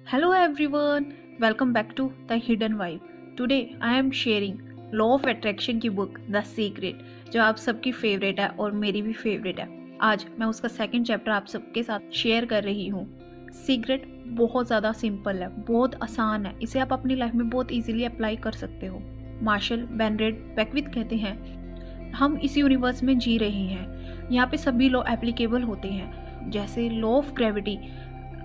Hello everyone, welcome back to The Hidden Vibe. Today I am sharing Law of Attraction की book The Secret, जो आप सबकी favourite है और मेरी भी फेवरेट है। आज मैं उसका सेकंड चैप्टर आप सबके साथ शेयर कर रही हूँ। सीक्रेट बहुत ज़्यादा सिंपल है, बहुत आसान है, इसे आप अपनी लाइफ में बहुत इजीली अप्लाई कर सकते हो। मार्शल बेनरेड बेकविथ कहते हैं, हम इस यूनिवर्स में जी रहे हैं, यहाँ पे सभी लॉ एप्लीकेबल होते हैं। जैसे लॉ ऑफ ग्रेविटी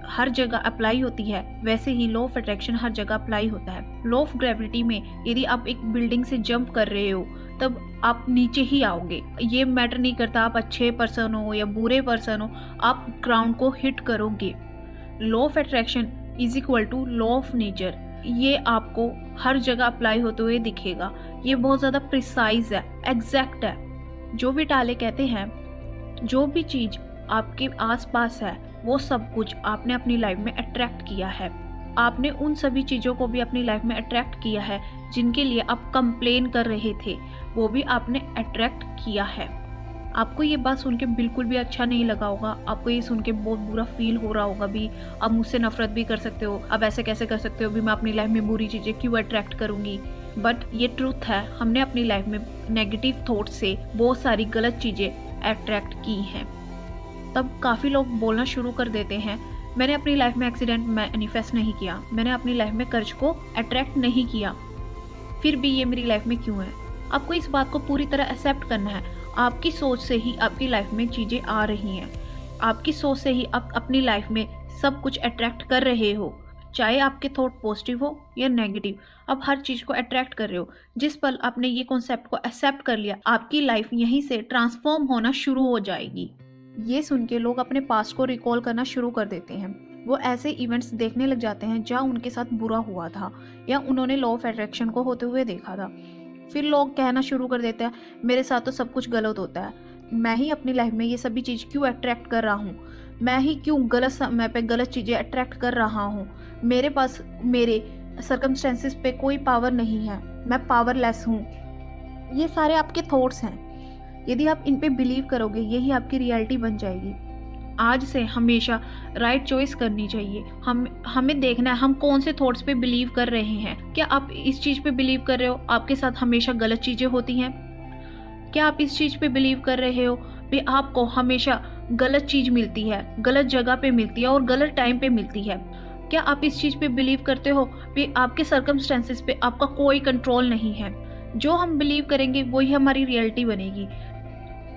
हर जगह अप्लाई होती है, वैसे ही लॉ ऑफ अट्रैक्शन हर जगह अप्लाई होता है। लॉ ऑफ ग्रेविटी में यदि आप एक बिल्डिंग से जंप कर रहे हो तब आप नीचे ही आओगे। ये मैटर नहीं करता आप अच्छे पर्सन हो या बुरे पर्सन हो, आप ग्राउंड को हिट करोगे। Law of attraction is equal to law of nature, ये आपको हर जगह अप्लाई होते हुए दिखेगा। ये बहुत ज़्यादा प्रिसाइज है, एग्जैक्ट है। जो भी टाले कहते हैं, जो भी चीज़ आपके आसपास है वो सब कुछ आपने अपनी लाइफ में अट्रैक्ट किया है। आपने उन सभी चीज़ों को भी अपनी लाइफ में अट्रैक्ट किया है जिनके लिए आप कंप्लेन कर रहे थे, वो भी आपने अट्रैक्ट किया है। आपको ये बात सुन के बिल्कुल भी अच्छा नहीं लगा होगा, आपको ये सुन के बहुत बुरा फील हो रहा होगा भी, आप मुझसे नफरत भी कर सकते हो, अब ऐसे कैसे कर सकते हो भी, मैं अपनी लाइफ में बुरी चीज़ें क्यों अट्रैक्ट करूँगी। बट ये ट्रूथ है, हमने अपनी लाइफ में नेगेटिव थॉट से बहुत सारी गलत चीज़ें अट्रैक्ट की हैं। तब काफ़ी लोग बोलना शुरू कर देते हैं, मैंने अपनी लाइफ में एक्सीडेंट मैनिफेस्ट नहीं किया, मैंने अपनी लाइफ में कर्ज को अट्रैक्ट नहीं किया, फिर भी ये मेरी लाइफ में क्यों है। आपको इस बात को पूरी तरह एक्सेप्ट करना है। आपकी सोच से ही आपकी लाइफ में चीज़ें आ रही हैं, आपकी सोच से ही आप अपनी लाइफ में सब कुछ अट्रैक्ट कर रहे हो। चाहे आपके थॉट पॉजिटिव हो या नेगेटिव, आप हर चीज़ को अट्रैक्ट कर रहे हो। जिस पल आपने ये कॉन्सेप्ट को एक्सेप्ट कर लिया, आपकी लाइफ यहीं से ट्रांसफॉर्म होना शुरू हो जाएगी। ये सुन के लोग अपने पास्ट को रिकॉल करना शुरू कर देते हैं। वो ऐसे इवेंट्स देखने लग जाते हैं जहाँ उनके साथ बुरा हुआ था या उन्होंने लॉ ऑफ अट्रैक्शन को होते हुए देखा था। फिर लोग कहना शुरू कर देते हैं, मेरे साथ तो सब कुछ गलत होता है, मैं ही अपनी लाइफ में ये सभी चीज़ क्यों अट्रैक्ट कर रहा हूँ, मैं ही क्यों गलत समय पे गलत चीज़ें अट्रैक्ट कर रहा हूँ, मेरे पास मेरे सर्कमस्टेंसेस पे कोई पावर नहीं है, मैं पावरलेस हूँ। ये सारे आपके थॉट्स हैं। यदि आप इन पे बिलीव करोगे, यही आपकी रियलिटी बन जाएगी। आज से हमेशा राइट चॉइस करनी चाहिए। हमें देखना है हम कौन से थॉट्स पे बिलीव कर रहे हैं। क्या आप इस चीज़ पे बिलीव कर रहे हो आपके साथ हमेशा गलत चीज़ें होती हैं? क्या आप इस चीज़ पे बिलीव कर रहे हो भी आपको हमेशा गलत चीज़ मिलती है, गलत जगह पे मिलती है और गलत टाइम पे मिलती है? क्या आप इस चीज़ पे बिलीव करते हो भी आपके सर्कमस्टेंसेस पे आपका कोई कंट्रोल नहीं है? जो हम बिलीव करेंगे वही हमारी रियलिटी बनेगी।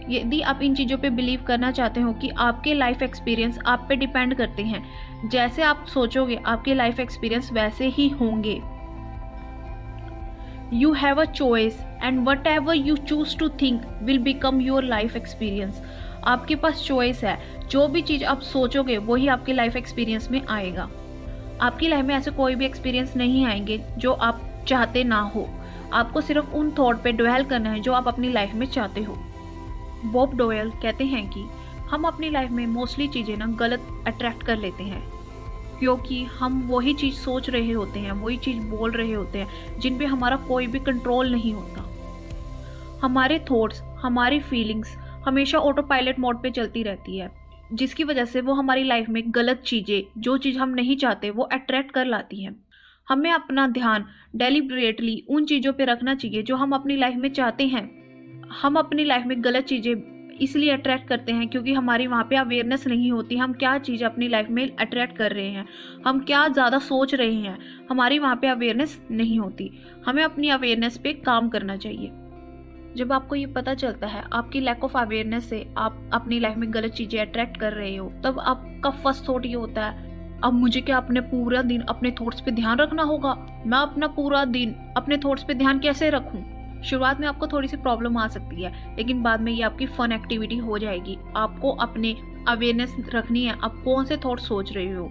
यदि आप इन चीज़ों पे बिलीव करना चाहते हो कि आपके लाइफ एक्सपीरियंस आप पे डिपेंड करते हैं, जैसे आप सोचोगे आपके लाइफ एक्सपीरियंस वैसे ही होंगे। You have a choice and whatever you choose to think will become your life experience. आपके पास चॉइस है, जो भी चीज़ आप सोचोगे वही आपके लाइफ एक्सपीरियंस में आएगा। आपकी लाइफ में ऐसे कोई भी एक्सपीरियंस नहीं आएंगे जो आप चाहते ना हो। आपको सिर्फ उन थॉट पे ड्वेल करना है जो आप अपनी लाइफ में चाहते हो। बॉब डोयल कहते हैं कि हम अपनी लाइफ में मोस्टली चीज़ें ना गलत अट्रैक्ट कर लेते हैं, क्योंकि हम वही चीज़ सोच रहे होते हैं, वही चीज़ बोल रहे होते हैं जिन पे हमारा कोई भी कंट्रोल नहीं होता। हमारे थॉट्स, हमारी फीलिंग्स हमेशा ऑटो पायलट मोड पे चलती रहती है, जिसकी वजह से वो हमारी लाइफ में गलत चीज़ें, जो चीज़ हम नहीं चाहते, वो अट्रैक्ट कर लाती हैं। हमें अपना ध्यान डेलिबरेटली उन चीज़ों पे रखना चाहिए जो हम अपनी लाइफ में चाहते हैं। हम अपनी लाइफ में गलत चीज़ें इसलिए अट्रैक्ट करते हैं क्योंकि हमारी वहाँ पे अवेयरनेस नहीं होती, हम क्या चीज़ अपनी लाइफ में अट्रैक्ट कर रहे हैं, हम क्या ज़्यादा सोच रहे हैं, हमारी वहाँ पे अवेयरनेस नहीं होती। हमें अपनी अवेयरनेस पे काम करना चाहिए। जब आपको ये पता चलता है आपकी लैक ऑफ अवेयरनेस से आप अपनी लाइफ में गलत चीज़ें अट्रैक्ट कर रहे हो, तब आपका फर्स्ट थॉट ये होता है, अब मुझे क्या अपने पूरा दिन अपने थॉट्स पे ध्यान रखना होगा? मैं अपना पूरा दिन अपने थॉट्स पे ध्यान कैसे रखूँ? शुरुआत में आपको थोड़ी सी प्रॉब्लम आ सकती है, लेकिन बाद में ये आपकी फन एक्टिविटी हो जाएगी। आपको अपने अवेयरनेस रखनी है, आप कौन से थॉट सोच रहे हो।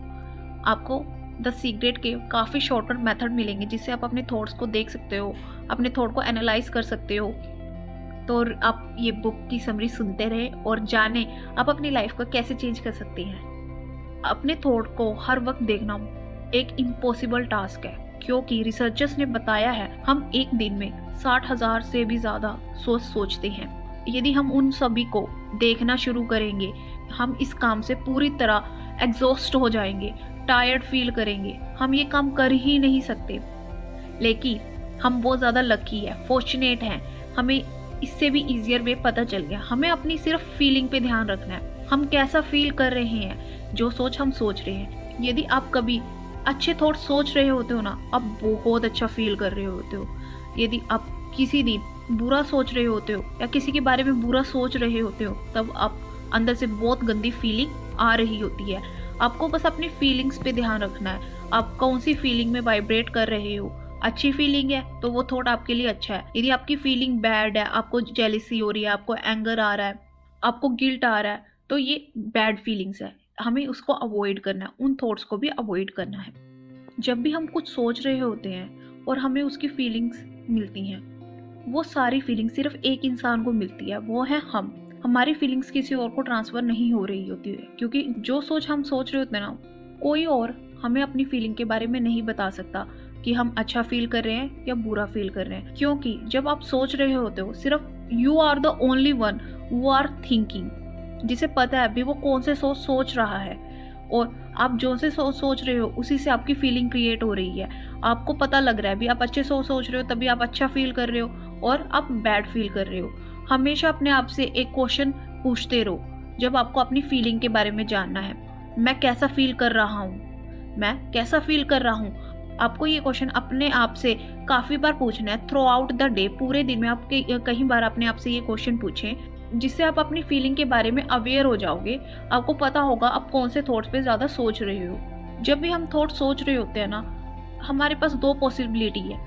आपको द सीक्रेट के काफ़ी शॉर्टकट मेथड मिलेंगे जिससे आप अपने थॉट्स को देख सकते हो, अपने थॉट को एनालाइज कर सकते हो। तो आप ये बुक की समरी सुनते रहे और जाने आप अपनी लाइफ को कैसे चेंज कर सकते हैं। अपने थॉट को हर वक्त देखना एक इम्पॉसिबल टास्क है, क्योंकि रिसर्चर्स ने बताया है हम एक दिन में 60,000 से भी ज़्यादा सोचते हैं। यदि हम उन सभी को देखना शुरू करेंगे, हम इस काम से पूरी तरह एग्जॉस्ट हो जाएंगे। टायर्ड फील करेंगे, हम ये काम कर ही नहीं सकते। लेकिन हम बहुत ज़्यादा लकी है, फॉर्चुनेट हैं, हमें इससे भी ईजियर वे पता चल गया। हमें अपनी सिर्फ फीलिंग पे ध्यान रखना है, हम कैसा फील कर रहे हैं, जो सोच हम सोच रहे हैं। यदि आप कभी अच्छे थॉट सोच रहे होते हो ना, आप बहुत अच्छा फील कर रहे होते हो। यदि आप किसी दिन बुरा सोच रहे होते हो या किसी के बारे में बुरा सोच रहे होते हो, तब आप अंदर से बहुत गंदी फीलिंग आ रही होती है। आपको बस अपनी फीलिंग्स पे ध्यान रखना है, आप कौन सी फीलिंग में वाइब्रेट कर रहे हो। अच्छी फीलिंग है तो वो थॉट आपके लिए अच्छा है। यदि आपकी फीलिंग बैड है, आपको जेलिसी हो रही है, आपको एंगर आ रहा है, आपको गिल्ट आ रहा है, तो ये बैड फीलिंग्स है, हमें उसको अवॉइड करना है, उन थॉट्स को भी अवॉइड करना है। जब भी हम कुछ सोच रहे होते हैं और हमें उसकी फीलिंग्स मिलती हैं, वो सारी फीलिंग सिर्फ एक इंसान को मिलती है, वो है हम। हमारी फीलिंग्स किसी और को ट्रांसफ़र नहीं हो रही होती है, क्योंकि जो सोच हम सोच रहे होते हैं ना, कोई और हमें अपनी फीलिंग के बारे में नहीं बता सकता कि हम अच्छा फील कर रहे हैं या बुरा फील कर रहे हैं। क्योंकि जब आप सोच रहे होते हो, सिर्फ you are the only one who are thinking, जिसे पता है अभी वो कौन से सोच रहा है, और आप जो से सोच रहे हो उसी से आपकी फीलिंग क्रिएट हो रही है। आपको पता लग रहा है अभी आप अच्छे सोच रहे हो, तभी आप अच्छा फील कर रहे हो, और आप बैड फील कर रहे हो। हमेशा अपने आप से एक क्वेश्चन पूछते रहो जब आपको अपनी फीलिंग के बारे में जानना है, मैं कैसा फील कर रहा हूँ, मैं कैसा फील कर रहा हूँ। आपको ये क्वेश्चन अपने आप से काफ़ी बार पूछना है थ्रू आउट द डे। पूरे दिन में आप कई बार अपने आप से ये क्वेश्चन पूछें, जिससे आप अपनी फीलिंग के बारे में अवेयर हो जाओगे। आपको पता होगा आप कौन से थॉट्स पे ज़्यादा सोच रहे हो। जब भी हम थॉट सोच रहे होते हैं ना, हमारे पास दो पॉसिबिलिटी है,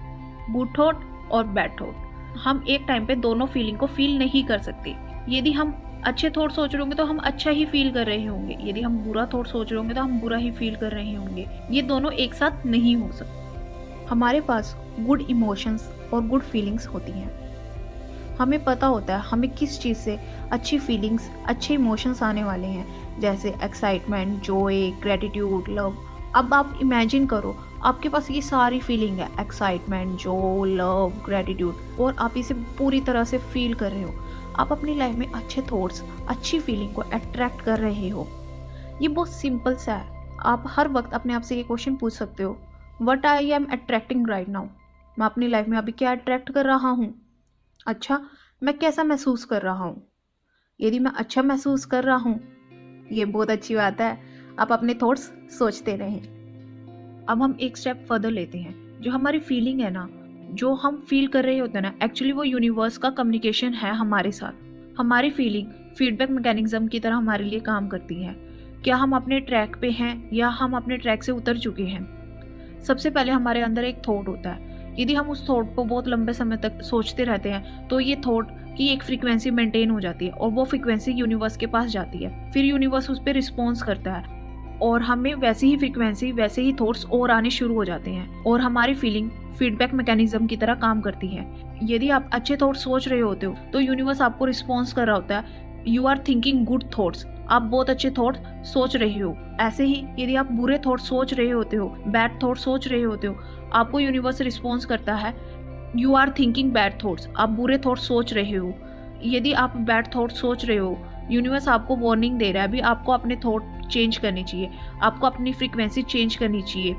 गुड थॉट और बैड थॉट। हम एक टाइम पे दोनों फीलिंग को फील नहीं कर सकते। यदि हम अच्छे थॉट सोच रहे होंगे तो हम अच्छा ही फील कर रहे होंगे, यदि हम बुरा थॉट सोच रहे होंगे तो हम बुरा ही फील कर रहे होंगे। ये दोनों एक साथ नहीं हो सकते। हमारे पास गुड इमोशंस और गुड फीलिंग्स होती हैं। हमें पता होता है हमें किस चीज़ से अच्छी फीलिंग्स, अच्छे इमोशंस आने वाले हैं, जैसे एक्साइटमेंट, जॉय, ग्रेटिट्यूड, लव। अब आप इमेजिन करो आपके पास ये सारी फीलिंग है, एक्साइटमेंट, जॉय, लव, ग्रेटिट्यूड, और आप इसे पूरी तरह से फील कर रहे हो। आप अपनी लाइफ में अच्छे थॉट्स, अच्छी फीलिंग को अट्रैक्ट कर रहे हो। ये बहुत सिंपल सा है। आप हर वक्त अपने आप से ये क्वेश्चन पूछ सकते हो, what I am attracting right now. मैं अपनी लाइफ में अभी क्या अट्रैक्ट कर रहा हूँ? अच्छा, मैं कैसा महसूस कर रहा हूँ? यदि मैं अच्छा महसूस कर रहा हूँ, ये बहुत अच्छी बात है। आप अपने थॉट्स सोचते रहें। अब हम एक स्टेप फर्दर लेते हैं। जो हमारी फीलिंग है ना, जो हम फील कर रहे होते हैं ना, एक्चुअली वो यूनिवर्स का कम्युनिकेशन है हमारे साथ। हमारी फीलिंग फीडबैक मैकेनिज्म की तरह हमारे लिए काम करती है। क्या हम अपने ट्रैक पे हैं या हम अपने ट्रैक से उतर चुके हैं? सबसे पहले हमारे अंदर एक थॉट होता है। यदि हम उस थॉट को बहुत लंबे समय तक सोचते रहते हैं, तो ये थॉट की एक फ्रीक्वेंसी मेंटेन हो जाती है, और वो फ्रीक्वेंसी यूनिवर्स के पास जाती है। फिर यूनिवर्स उस पर रिस्पॉन्स करता है, और हमें वैसी ही फ्रीक्वेंसी, वैसे ही थॉट्स और आने शुरू हो जाते हैं, और हमारी फीलिंग फीडबैक मैकेनिज्म की तरह काम करती है। यदि आप अच्छे थॉट्स सोच रहे होते हो तो यूनिवर्स आपको रिस्पॉन्स कर रहा होता है, you are thinking good thoughts, आप बहुत अच्छे थॉट सोच रहे हो। ऐसे ही यदि आप बुरे थॉट सोच रहे होते हो, बैड थॉट सोच रहे होते हो, आपको यूनिवर्स रिस्पॉन्स करता है, you are thinking bad thoughts, आप बुरे थॉट सोच रहे हो। यदि आप बैड थॉट सोच रहे हो, यूनिवर्स आपको वार्निंग दे रहा है, अभी आपको अपने थॉट चेंज करने चाहिए, आपको अपनी फ्रीक्वेंसी चेंज करनी चाहिए।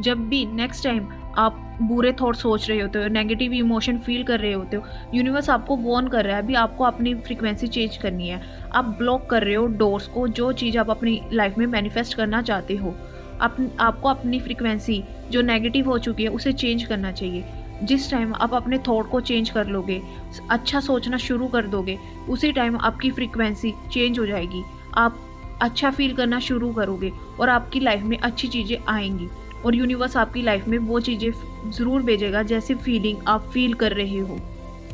जब भी नेक्स्ट टाइम आप बुरे थॉट सोच रहे होते हो, नेगेटिव इमोशन फील कर रहे होते हो, यूनिवर्स आपको वार्न कर रहा है, अभी आपको अपनी फ्रीक्वेंसी चेंज करनी है। आप ब्लॉक कर रहे हो डोर्स को, जो चीज़ आप अपनी लाइफ में मैनिफेस्ट करना चाहते हो। आपको अपनी फ्रीक्वेंसी जो नेगेटिव हो चुकी है उसे चेंज करना चाहिए। जिस टाइम आप अपने थॉट को चेंज कर लोगे, अच्छा सोचना शुरू कर दोगे, उसी टाइम आपकी फ्रीक्वेंसी चेंज हो जाएगी, आप अच्छा फील करना शुरू करोगे, और आपकी लाइफ में अच्छी चीज़ें आएंगी, और यूनिवर्स आपकी लाइफ में वो चीज़ें ज़रूर भेजेगा जैसी फीलिंग आप फील कर रहे हो।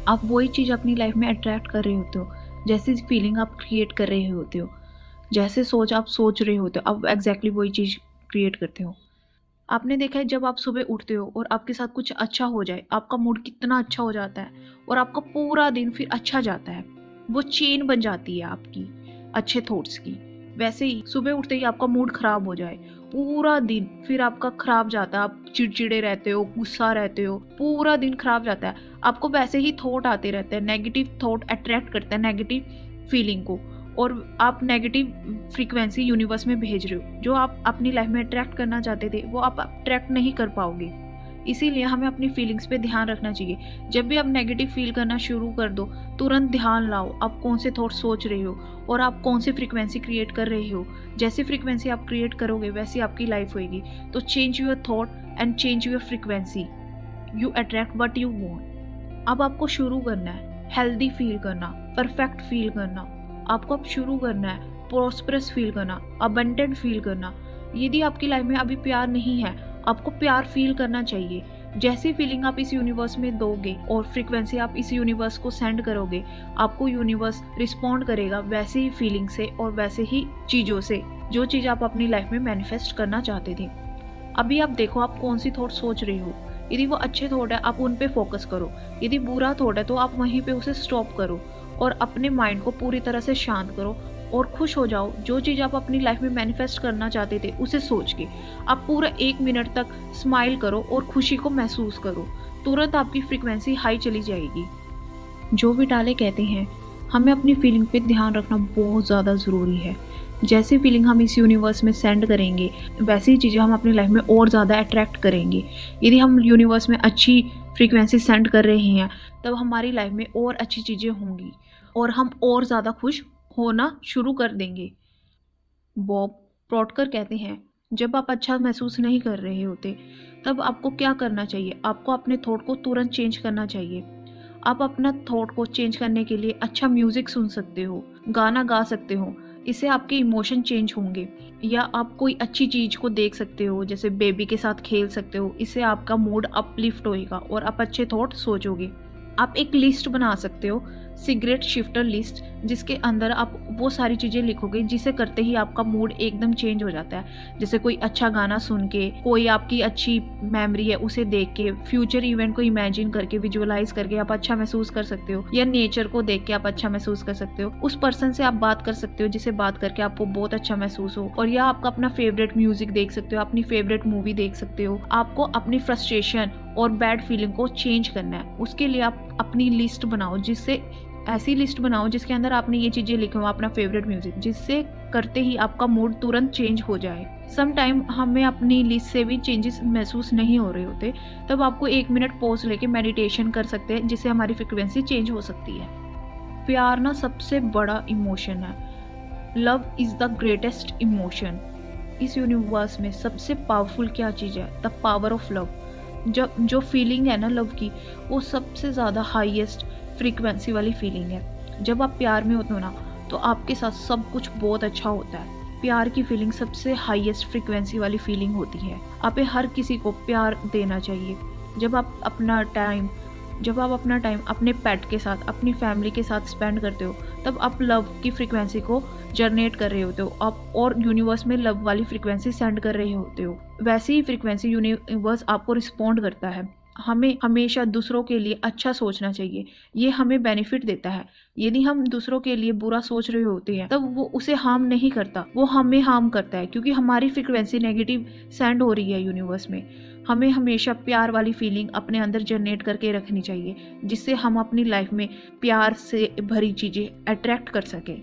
आप वही चीज़ अपनी लाइफ में अट्रैक्ट कर रहे होते हो, जैसी फीलिंग आप क्रिएट कर रहे होते हो, जैसे सोच आप सोच रहे होते हो, आप एग्जैक्टली वही चीज़ क्रिएट करते हो। आपने देखा है जब आप सुबह उठते हो और आपके साथ कुछ अच्छा हो जाए, आपका मूड कितना अच्छा हो जाता है, और आपका पूरा दिन फिर अच्छा जाता है। वो चेन बन जाती है आपकी अच्छे थॉट्स की। वैसे ही सुबह उठते ही आपका मूड खराब हो जाए, पूरा दिन फिर आपका खराब जाता है, आप चिड़चिड़े रहते हो, गुस्सा रहते हो, पूरा दिन खराब जाता है। आपको वैसे ही थॉट आते रहते हैं, नेगेटिव थॉट अट्रैक्ट करते हैं नेगेटिव फीलिंग को, और आप नेगेटिव फ्रीक्वेंसी यूनिवर्स में भेज रहे हो। जो आप अपनी लाइफ में अट्रैक्ट करना चाहते थे वो आप अट्रैक्ट नहीं कर पाओगे। इसीलिए हमें अपनी फीलिंग्स पे ध्यान रखना चाहिए। जब भी आप नेगेटिव फील करना शुरू कर दो, तुरंत ध्यान लाओ आप कौन से थॉट सोच रहे हो और आप कौन सी फ्रीक्वेंसी क्रिएट कर रहे हो। जैसी फ्रीक्वेंसी आप क्रिएट करोगे वैसी आपकी लाइफ होगी। तो change your thought and change your frequency, you attract what you want. अब आपको शुरू करना है हेल्दी फील करना, परफेक्ट फील करना। आपको अब शुरू करना है प्रॉस्परस फील करना, अबंडेंट फील करना। यदि आपकी लाइफ में अभी प्यार नहीं है, आपको प्यार फील करना चाहिए। जैसी फीलिंग आप इस यूनिवर्स में दोगे और फ्रीक्वेंसी आप इस यूनिवर्स को सेंड करोगे, आपको यूनिवर्स रिस्पॉन्ड करेगा वैसे ही फीलिंग से और वैसे ही चीज़ों से, जो चीज़ आप अपनी लाइफ में मैनिफेस्ट करना चाहते थे। अभी आप देखो आप कौन सी थॉट सोच रहे हो। यदि वो अच्छे थॉट है आप उन पे फोकस करो, यदि बुरा थॉट है तो आप वहीं पे उसे स्टॉप करो और अपने माइंड को पूरी तरह से शांत करो और खुश हो जाओ। जो चीज़ आप अपनी लाइफ में मैनिफेस्ट करना चाहते थे उसे सोच के आप पूरा 1 मिनट तक स्माइल करो और खुशी को महसूस करो। तुरंत आपकी फ्रीक्वेंसी हाई चली जाएगी। जो विटाले कहते हैं हमें अपनी फीलिंग पे ध्यान रखना बहुत ज़्यादा ज़रूरी है। जैसी फीलिंग हम इस यूनिवर्स में सेंड करेंगे वैसी ही चीज़ें हम अपनी लाइफ में और ज़्यादा अट्रैक्ट करेंगे। यदि हम यूनिवर्स में अच्छी फ्रीक्वेंसी सेंड कर रहे हैं तब हमारी लाइफ में और अच्छी चीज़ें होंगी और हम और ज़्यादा खुश होना शुरू कर देंगे। बॉब प्रॉटकर कहते हैं जब आप अच्छा महसूस नहीं कर रहे होते तब आपको क्या करना चाहिए, आपको अपने थॉट को तुरंत चेंज करना चाहिए। आप अपना थॉट को चेंज करने के लिए अच्छा म्यूज़िक सुन सकते हो, गाना गा सकते हो, इससे आपके इमोशन चेंज होंगे। या आप कोई अच्छी चीज़ को देख सकते हो, जैसे बेबी के साथ खेल सकते हो, इससे आपका मूड अपलिफ्ट होएगा और आप अच्छे थॉट सोचोगे। आप एक लिस्ट बना सकते हो, सिगरेट शिफ्टर लिस्ट, जिसके अंदर आप वो सारी चीज़ें लिखोगे जिसे करते ही आपका मूड एकदम चेंज हो जाता है। जैसे कोई अच्छा गाना सुन के, कोई आपकी अच्छी मेमोरी है उसे देख के, फ्यूचर इवेंट को इमेजिन करके, विजुअलाइज करके आप अच्छा महसूस कर सकते हो। या नेचर को देख के आप अच्छा महसूस कर सकते हो। उस पर्सन से आप बात कर सकते हो जिसे बात करके आपको बहुत अच्छा महसूस हो। और या आपका अपना फेवरेट म्यूजिक देख सकते हो, अपनी फेवरेट मूवी देख सकते हो। आपको अपनी फ्रस्ट्रेशन और बैड फीलिंग को चेंज करना है। उसके लिए आप अपनी लिस्ट बनाओ, जिससे ऐसी लिस्ट बनाओ जिसके अंदर आपने ये चीज़ें लिखी हो, अपना फेवरेट म्यूजिक, जिससे करते ही आपका मूड तुरंत चेंज हो जाए। सम टाइम हमें अपनी लिस्ट से भी चेंजेस महसूस नहीं हो रहे होते, तब आपको 1 मिनट पॉज लेके मेडिटेशन कर सकते हैं, जिससे हमारी फ्रिक्वेंसी चेंज हो सकती है। प्यार ना सबसे बड़ा इमोशन है। Love is the greatest emotion. इस यूनिवर्स में सबसे पावरफुल क्या चीज़ है? The power of love. जो फीलिंग है ना लव की, वो सबसे ज़्यादा हाईएस्ट फ्रीक्वेंसी वाली फीलिंग है। जब आप प्यार में होते हो ना तो आपके साथ सब कुछ बहुत अच्छा होता है। प्यार की फीलिंग सबसे हाईएस्ट फ्रीक्वेंसी वाली फीलिंग होती है। आप हर किसी को प्यार देना चाहिए। जब आप अपना टाइम अपने पेट के साथ, अपनी फैमिली के साथ स्पेंड करते हो, तब आप लव की फ्रीक्वेंसी को जनरेट कर रहे होते हो आप, और यूनिवर्स में लव वाली फ्रीक्वेंसी सेंड कर रहे होते हो। वैसी ही फ्रीक्वेंसी यूनिवर्स आपको रिस्पॉन्ड करता है। हमें हमेशा दूसरों के लिए अच्छा सोचना चाहिए, ये हमें बेनिफिट देता है। यदि हम दूसरों के लिए बुरा सोच रहे होते हैं तब वो उसे हार्म नहीं करता, वो हमें हार्म करता है, क्योंकि हमारी फ्रीक्वेंसी नेगेटिव सेंड हो रही है यूनिवर्स में। हमें हमेशा प्यार वाली फीलिंग अपने अंदर जनरेट करके रखनी चाहिए, जिससे हम अपनी लाइफ में प्यार से भरी चीज़ें अट्रैक्ट कर सकें।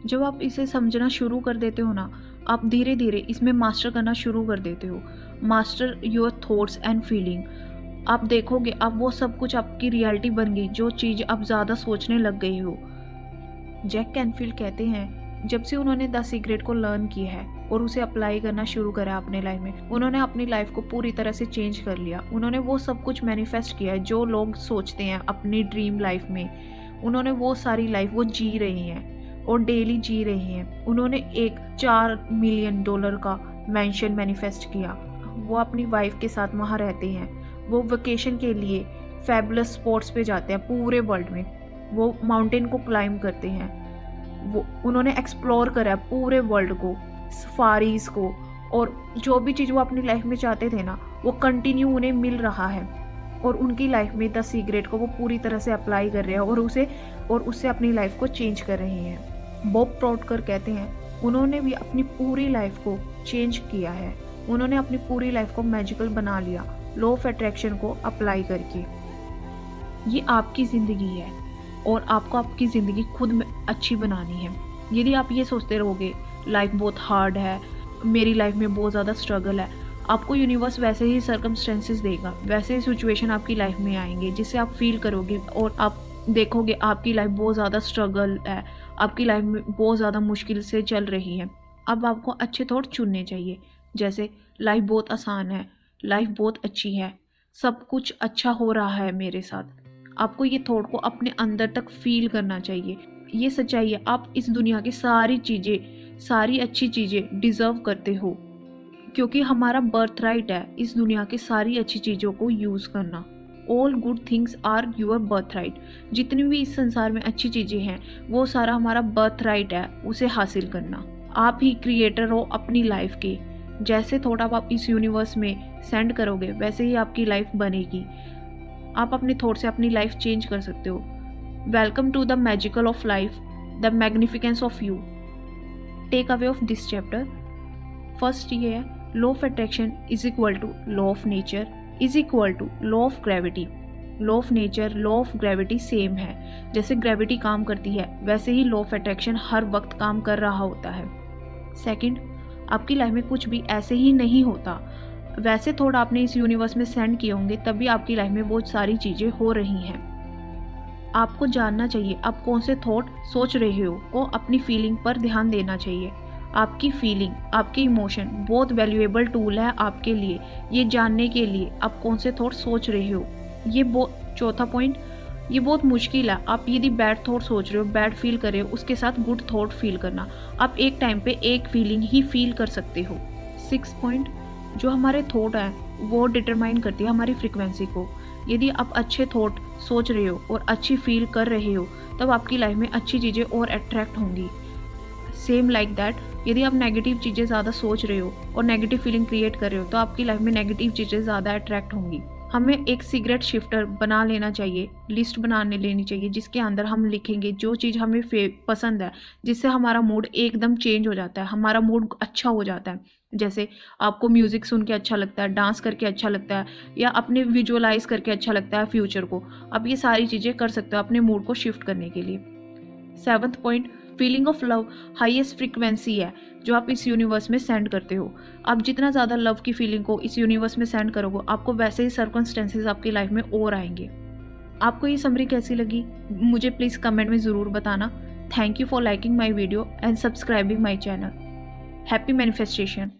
जब आप इसे समझना शुरू कर देते हो ना, आप धीरे धीरे इसमें मास्टर करना शुरू कर देते हो। Master your thoughts and feeling. आप देखोगे अब वो सब कुछ आपकी रियलिटी बन गई, जो चीज़ आप ज़्यादा सोचने लग गई हो। जैक कैनफील्ड कहते हैं जब से उन्होंने द सीक्रेट को लर्न किया है और उसे अप्लाई करना शुरू करा अपने लाइफ में, उन्होंने अपनी लाइफ को पूरी तरह से चेंज कर लिया। उन्होंने वो सब कुछ मैनिफेस्ट किया है जो लोग सोचते हैं अपनी ड्रीम लाइफ में। उन्होंने वो सारी लाइफ वो जी रहे हैं और डेली जी रहे हैं। उन्होंने एक $4 मिलियन का मैंशन मैनिफेस्ट किया। वो अपनी वाइफ के साथ वहाँ रहते हैं। वो वेकेशन के लिए फैबुलस स्पॉट्स पे जाते हैं पूरे वर्ल्ड में। वो माउंटेन को क्लाइंब करते हैं। वो उन्होंने एक्सप्लोर करा पूरे वर्ल्ड को, सफारीज को, और जो भी चीज़ वो अपनी लाइफ में चाहते थे ना, वो कंटिन्यू उन्हें मिल रहा है। और उनकी लाइफ में द सीक्रेट को वो पूरी तरह से अप्लाई कर रहे हैं और उससे अपनी लाइफ को चेंज कर रहे हैं। बॉब प्रॉटकर कहते हैं उन्होंने भी अपनी पूरी लाइफ को चेंज किया है। उन्होंने अपनी पूरी लाइफ को मैजिकल बना लिया लॉ ऑफ अट्रैक्शन को अप्लाई करके। ये आपकी ज़िंदगी है और आपको आपकी ज़िंदगी खुद में अच्छी बनानी है। यदि आप ये सोचते रहोगे लाइफ बहुत हार्ड है, मेरी लाइफ में बहुत ज़्यादा स्ट्रगल है, आपको यूनिवर्स वैसे ही सर्कमस्टेंसेस देगा, वैसे ही सिचुएशन आपकी लाइफ में आएंगे जिससे आप फील करोगे और आप देखोगे आपकी लाइफ बहुत ज़्यादा स्ट्रगल है, आपकी लाइफ में बहुत ज़्यादा मुश्किल से चल रही है। अब आपको अच्छे थॉट चुनने चाहिए, जैसे लाइफ बहुत आसान है, लाइफ बहुत अच्छी है, सब कुछ अच्छा हो रहा है मेरे साथ। आपको ये थॉट को अपने अंदर तक फील करना चाहिए। ये सच्चाई है, आप इस दुनिया की सारी चीज़ें, सारी अच्छी चीज़ें डिज़र्व करते हो, क्योंकि हमारा बर्थ राइट है इस दुनिया की सारी अच्छी चीज़ों को यूज़ करना। All good things are your birth right. जितनी भी इस संसार में अच्छी चीज़ें हैं वो सारा हमारा बर्थ राइट है उसे हासिल करना। आप ही क्रिएटर हो अपनी लाइफ के। जैसे थॉट आप इस यूनिवर्स में सेंड करोगे वैसे ही आपकी लाइफ बनेगी। आप अपने थॉट से अपनी लाइफ चेंज कर सकते हो। Welcome to the magical of life, the magnificence of you. Take away of this chapter. First ये है, law of attraction is equal to law of nature is equal to law of gravity. Law of nature, law of gravity same है। जैसे gravity काम करती है वैसे ही law of attraction हर वक्त काम कर रहा होता है। सेकंड, आपकी लाइफ में कुछ भी ऐसे ही नहीं होता। वैसे थॉट आपने इस यूनिवर्स में सेंड किए होंगे तभी आपकी लाइफ में बहुत सारी चीज़ें हो रही हैं। आपको जानना चाहिए आप कौन से थॉट सोच रहे हो, को अपनी फीलिंग पर ध्यान देना चाहिए। आपकी फीलिंग, आपके इमोशन बहुत वैल्यूएबल टूल है आपके लिए, ये जानने के लिए आप कौन से थॉट सोच रहे हो। ये चौथा पॉइंट, ये बहुत मुश्किल है। आप यदि बैड थॉट सोच रहे हो, बैड फील कर रहे हो, उसके साथ गुड थॉट फील करना। आप एक टाइम पे एक फीलिंग ही फील कर सकते हो। 6 पॉइंट, जो हमारे थॉट हैं वो डिटरमाइन करती है हमारी फ्रिक्वेंसी को। यदि आप अच्छे थॉट सोच रहे हो और अच्छी फील कर रहे हो तब आपकी लाइफ में अच्छी चीज़ें और अट्रैक्ट होंगी। सेम लाइक दैट, यदि आप नेगेटिव चीज़ें ज़्यादा सोच रहे हो और नेगेटिव फीलिंग क्रिएट कर रहे हो तो आपकी लाइफ में नेगेटिव चीज़ें ज़्यादा अट्रैक्ट होंगी। हमें एक सिगरेट शिफ्टर बना लेना चाहिए, लिस्ट बनाने लेनी चाहिए जिसके अंदर हम लिखेंगे जो चीज़ हमें पसंद है, जिससे हमारा मूड एकदम चेंज हो जाता है, हमारा मूड अच्छा हो जाता है। जैसे आपको म्यूज़िक सुन के अच्छा लगता है, डांस करके अच्छा लगता है, या अपने विजुअलाइज करके अच्छा लगता है फ्यूचर को। आप ये सारी चीज़ें कर सकते हो अपने मूड को शिफ्ट करने के लिए। 7th point, feeling of love highest frequency है जो आप इस यूनिवर्स में सेंड करते हो। आप जितना ज़्यादा लव की फीलिंग को इस यूनिवर्स में सेंड करोगे आपको वैसे ही सर्कमस्टेंसेस आपकी लाइफ में और आएंगे। आपको ये समरी कैसी लगी मुझे प्लीज़ कमेंट में ज़रूर बताना। Thank you for liking my video and subscribing my channel. Happy manifestation.